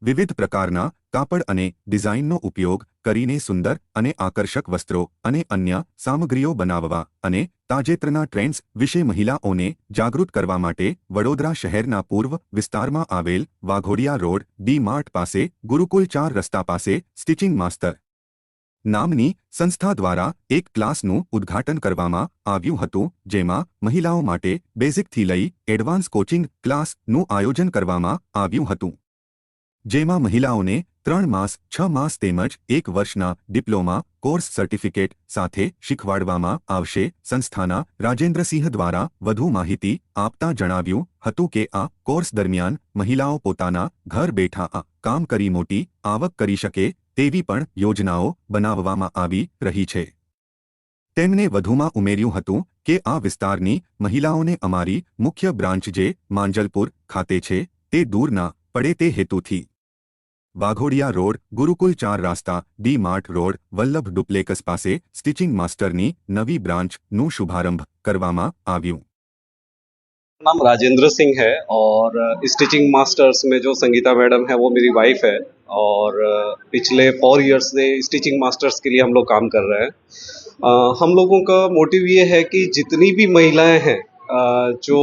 વિવિધ પ્રકારના કાપડ અને ડિઝાઇનનો ઉપયોગ કરીને સુંદર અને આકર્ષક વસ્ત્રો અને અન્ય સામગ્રીઓ બનાવવા અને તાજેતરના ટ્રેન્ડ્સ વિશે મહિલાઓને જાગૃત કરવા માટે વડોદરા શહેરના પૂર્વ વિસ્તારમાં આવેલ વાઘોડિયા રોડ ડી માર્ટ પાસે ગુરુકુલ 4 રસ્તા પાસે સ્ટિચિંગ માસ્ટર નામની સંસ્થા દ્વારા એક ક્લાસનું ઉદ્ઘાટન કરવામાં આવ્યું હતું, જેમાં મહિલાઓ માટે બેઝિકથી લઈ એડવાન્સ કોચિંગ ક્લાસનું આયોજન કરવામાં આવ્યું હતું, જેમાં મહિલાઓને 3 માસ 6 માસ તેમજ 1 વર્ષના ડિપ્લોમા કોર્સ સર્ટિફિકેટ સાથે શીખવાડવામાં આવશે। સંસ્થાના રાજેન્દ્રસિંહ દ્વારા વધુ માહિતી આપતા જણાવ્યું હતું કે આ કોર્સ દરમિયાન મહિલાઓ પોતાના ઘર બેઠા આ કામ કરી મોટી આવક કરી શકે તેવી પણ યોજનાઓ બનાવવામાં આવી રહી છે। તેમણે વધુમાં ઉમેર્યું હતું કે આ વિસ્તારની મહિલાઓને અમારી મુખ્ય બ્રાન્ચ જે માંજલપુર ખાતે છે તે દૂર ના પડે તે હેતુથી વાઘોડિયા રોડ ગુરુકુલ 4 રાસ્તા D Mart road Vallabh duplex પાસે સ્ટિચિંગ માસ્ટરની નવી બ્રાન્ચનું શુભારંભ કરવામાં આવ્યું। नाम राजेंद्र सिंह है और स्टिचिंग मास्टर्स में जो संगीता मैडम है वो मेरी वाइफ है और पिछले 4 इयर्स से स्टिचिंग मास्टर्स के लिए हम लोग काम कर रहे हैं। हम लोगों का मोटिव ये है कि जितनी भी महिलाएं हैं जो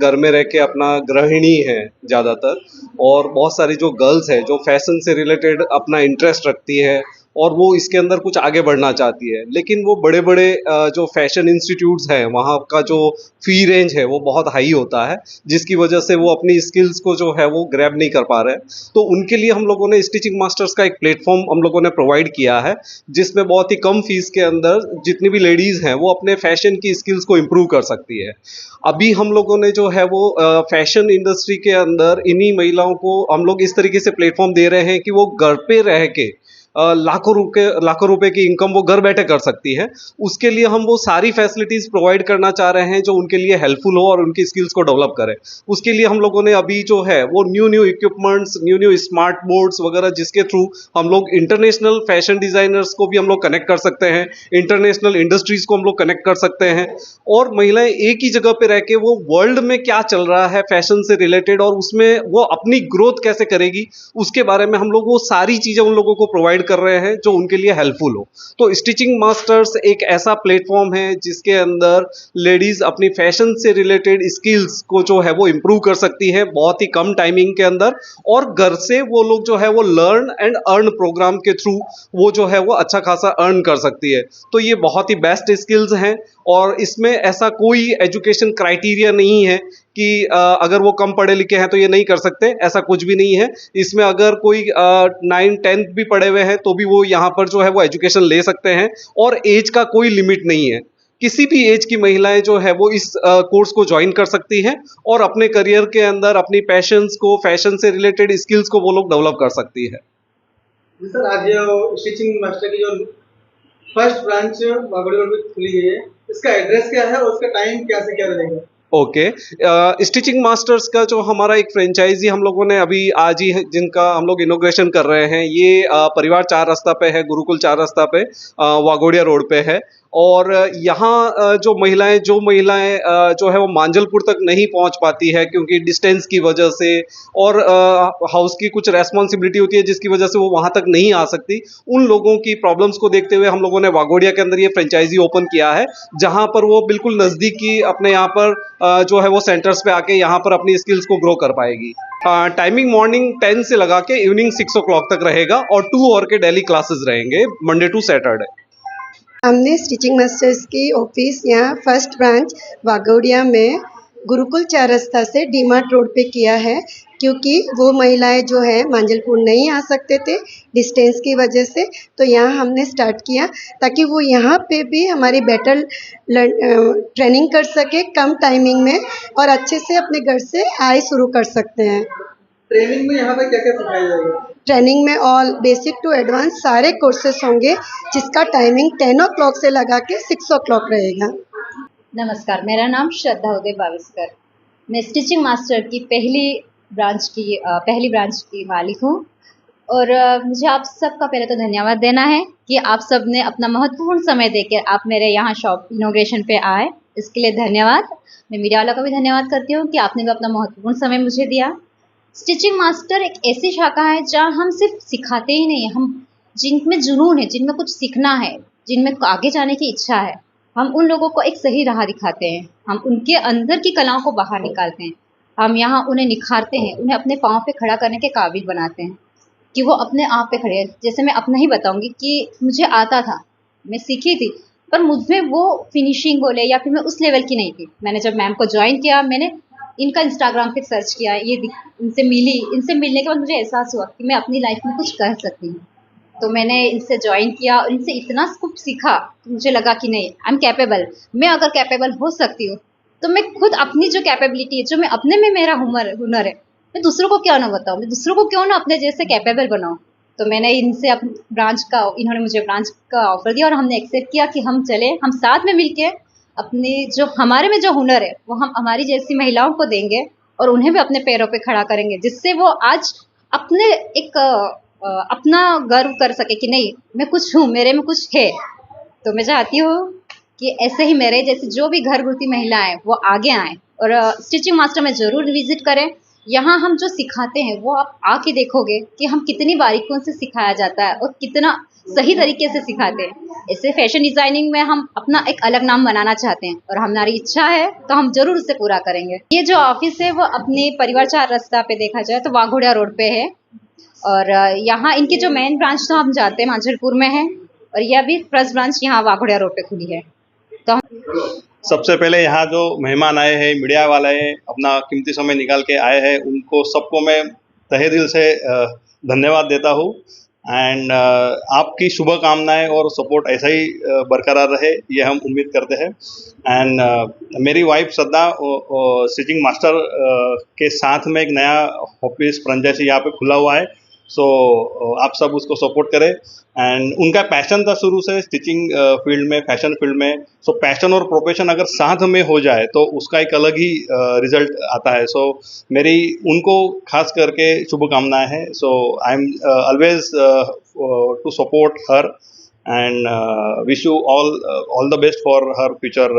घर में रह के अपना गृहिणी है ज़्यादातर, और बहुत सारी जो गर्ल्स है जो फैशन से रिलेटेड अपना इंटरेस्ट रखती है और वो इसके अंदर कुछ आगे बढ़ना चाहती है, लेकिन वो बड़े बड़े जो फैशन इंस्टीट्यूट्स हैं वहाँ का जो फ़ी रेंज है वो बहुत हाई होता है, जिसकी वजह से वो अपनी स्किल्स को जो है वो ग्रैब नहीं कर पा रहे। तो उनके लिए हम लोगों ने स्टिचिंग मास्टर्स का एक प्लेटफॉर्म हम लोगों ने प्रोवाइड किया है, जिसमें बहुत ही कम फीस के अंदर जितनी भी लेडीज़ हैं वो अपने फैशन की स्किल्स को इम्प्रूव कर सकती है। अभी हम लोगों ने जो है वो फैशन इंडस्ट्री के अंदर इन्हीं महिलाओं को हम लोग इस तरीके से प्लेटफॉर्म दे रहे हैं कि वो घर पे रह के लाखों रुपए की इनकम वो घर बैठे कर सकती है। उसके लिए हम वो सारी फैसिलिटीज़ प्रोवाइड करना चाह रहे हैं जो उनके लिए हेल्पफुल हो और उनकी स्किल्स को डेवलप करे। उसके लिए हम लोगों ने अभी जो है वो new equipments, new smart boards वगैरह, जिसके थ्रू हम लोग इंटरनेशनल फैशन डिज़ाइनर्स को भी हम लोग कनेक्ट कर सकते हैं, इंटरनेशनल इंडस्ट्रीज़ को हम लोग कनेक्ट कर सकते हैं, और महिलाएं एक ही जगह पे रह के वो वर्ल्ड में क्या चल रहा है फैशन से रिलेटेड और उसमें वो अपनी ग्रोथ कैसे करेगी उसके बारे में हम लोग वो सारी चीज़ें उन लोगों को प्रोवाइड कर रहे हैं जो उनके लिए हेल्पफुल हो। तो स्टिचिंग मास्टर्स एक ऐसा प्लेटफॉर्म है जिसके अंदर लेडीज अपनी फैशन से रिलेटेड स्किल्स को जो है वो इम्प्रूव कर सकती है बहुत ही कम टाइमिंग के अंदर, और घर से वो लोग जो है वो लर्न एंड अर्न प्रोग्राम के थ्रू वो जो है वो अच्छा खासा अर्न कर सकती है। तो ये बहुत ही बेस्ट स्किल्स हैं और इसमें ऐसा कोई एजुकेशन क्राइटेरिया नहीं है कि अगर वो कम पढ़े लिखे हैं तो ये नहीं कर सकते, ऐसा कुछ भी नहीं है। इसमें अगर कोई 9-10 भी पढ़े हुए हैं तो भी वो यहाँ पर जो है वो एजुकेशन ले सकते हैं, और एज का कोई लिमिट नहीं है। किसी भी एज की महिलाएं जो है वो इस कोर्स को ज्वाइन कर सकती हैं और अपने करियर के अंदर अपनी पैशंस को, फैशन से रिलेटेड स्किल्स को वो लोग डेवलप कर सकती है। जी सर, आज स्टिचिंग मास्टर की जो फर्स्ट ब्रांच बागड़ी में खुली गई है, इसका एड्रेस क्या है और उसका टाइम क्या से क्या रहेगा? ओके, स्टिचिंग मास्टर्स का जो हमारा एक फ्रेंचाइजी हम लोगों ने अभी आज ही जिनका हम लोग इनोग्रेशन कर रहे हैं, ये परिवार 4 रास्ता पे है, गुरुकुल 4 रास्ता पे वाघोडिया रोड पे है। और यहाँ जो महिलाएं जो है वो मांजलपुर तक नहीं पहुँच पाती है क्योंकि डिस्टेंस की वजह से और हाउस की कुछ रेस्पॉन्सिबिलिटी होती है जिसकी वजह से वो वहाँ तक नहीं आ सकती, उन लोगों की प्रॉब्लम्स को देखते हुए हम लोगों ने वाघोडिया के अंदर ये फ्रेंचाइजी ओपन किया है, जहाँ पर वो बिल्कुल नज़दीकी अपने यहाँ पर जो है वो सेंटर्स पे आके यहाँ पर अपनी स्किल्स को ग्रो कर पाएगी। टाइमिंग मॉर्निंग 10 से लगा के इवनिंग 6 o'clock तक रहेगा और 2 और के डेली क्लासेस रहेंगे मंडे टू सैटरडे। हमने स्टिचिंग मास्टर्स की ऑफिस यहाँ फर्स्ट ब्रांच वाघोडिया में गुरुकुल 4 रास्ता से डी मार्ट रोड पे किया है, क्योंकि वो महिलाएं जो है मांजलपुर नहीं आ सकते थे डिस्टेंस की वजह से, तो यहाँ हमने स्टार्ट किया ताकि वो यहाँ पे भी हमारी बेटर ट्रेनिंग कर सके कम टाइमिंग में और अच्छे से अपने घर से आए शुरू कर सकते हैं। ट्रेनिंग में यहाँ पे क्या क्या सिखाया जाएगा? ट्रेनिंग में ऑल बेसिक टू एडवांस सारे कोर्सेस होंगे, जिसका टाइमिंग 10 o'clock से लगा के 6 o'clock रहेगा। नमस्कार, मेरा नाम श्रद्धा उदय बाविस्कर। मैं स्टिचिंग मास्टर की पहली ब्रांच की मालिक हूँ और मुझे आप सबका पहले तो धन्यवाद देना है कि आप सब ने अपना महत्वपूर्ण समय देकर आप मेरे यहाँ शॉप इनोग्रेशन पे आए, इसके लिए धन्यवाद। मैं मीडिया वालों का भी धन्यवाद करती हूँ कि आपने भी अपना महत्वपूर्ण समय मुझे दिया। स्टिचिंग मास्टर एक ऐसी शाखा है जहाँ हम सिर्फ सिखाते ही नहीं, हम जिनमें जुनून है, जिनमें कुछ सीखना है, जिनमें आगे जाने की इच्छा है, हम उन लोगों को एक सही राह दिखाते हैं। हम उनके अंदर की कलाओं को बाहर निकालते हैं। हम यहाँ उन्हें निखारते हैं, उन्हें अपने पाँव पे खड़ा करने के काबिल बनाते हैं कि वो अपने आप पे खड़े हैं। जैसे मैं अपना ही बताऊंगी कि मुझे आता था, मैं सीखी थी, पर मुझ में वो फिनिशिंग बोले या फिर मैं उस लेवल की नहीं थी। मैंने जब मैम को ज्वाइन किया, मैंने इनका इंस्टाग्राम पे सर्च किया, इनसे मिली, इनसे मिलने के बाद मुझे एहसास हुआ कि मैं अपनी लाइफ में कुछ कर सकती हूँ। तो मैंने इनसे ज्वाइन किया और इनसे इतना कुछ सीखा कि मुझे लगा कि नहीं, आई एम कैपेबल। मैं अगर कैपेबल हो सकती हूँ तो मैं खुद अपनी जो कैपेबिलिटी है, जो मैं अपने में मेरा हुनर है, मैं दूसरों को क्यों ना बताऊँ, मैं दूसरों को क्यों ना अपने जैसे कैपेबल बनाऊँ। तो मैंने इनसे अपनी इन्होंने मुझे ब्रांच का ऑफर दिया और हमने एक्सेप्ट किया कि हम चले, हम साथ में मिलके अपने जो हमारे में जो हुनर है वो हम हमारी जैसी महिलाओं को देंगे और उन्हें भी अपने पैरों पे खड़ा करेंगे, जिससे वो आज अपने अपना गर्व कर सके कि नहीं, मैं कुछ हूँ, मेरे में कुछ है। तो मैं चाहती हूँ कि ऐसे ही मेरे जैसे जो भी घर घरगुती महिलाएं वो आगे आएं और स्टिचिंग मास्टर में ज़रूर विजिट करें। यहाँ हम जो सिखाते हैं वो आप आके देखोगे कि हम कितनी बारीकियों से सिखाया जाता है और कितना सही तरीके से सिखाते हैं। ऐसे फैशन डिजाइनिंग में हम अपना एक अलग नाम बनाना चाहते हैं और हमारी इच्छा है तो हम जरूर उसे पूरा करेंगे। ये जो ऑफिस है वो अपने परिवार चार रास्ता पे देखा जाए तो वाघोड़िया रोड पे है और यहाँ इनकी जो मेन ब्रांच तो हम जाते हैं मांझलपुर में है और यह भी फर्स्ट ब्रांच यहाँ वाघोड़िया रोड पे खुली है। तो सबसे पहले यहाँ जो मेहमान आए हैं, मीडिया वाले हैं, अपना कीमती समय निकाल के आए हैं, उनको सबको मैं तहे दिल से धन्यवाद देता हूँ। एंड आपकी शुभकामनाएं और सपोर्ट ऐसा ही बरकरार रहे, ये हम उम्मीद करते हैं। एंड मेरी वाइफ श्रद्धा स्टिचिंग मास्टर के साथ में एक नया ऑफिस फ्रेंचाइजी यहाँ पे खुला हुआ है। सो आप सब उसको सपोर्ट करें। एंड उनका पैशन था शुरू से स्टिचिंग फील्ड में, फैशन फील्ड में। सो पैशन और प्रोफेशन अगर साथ में हो जाए तो उसका एक अलग ही रिजल्ट आता है। सो मेरी उनको खास करके शुभकामनाएं हैं। So I am always to support her and wish you all the best for her future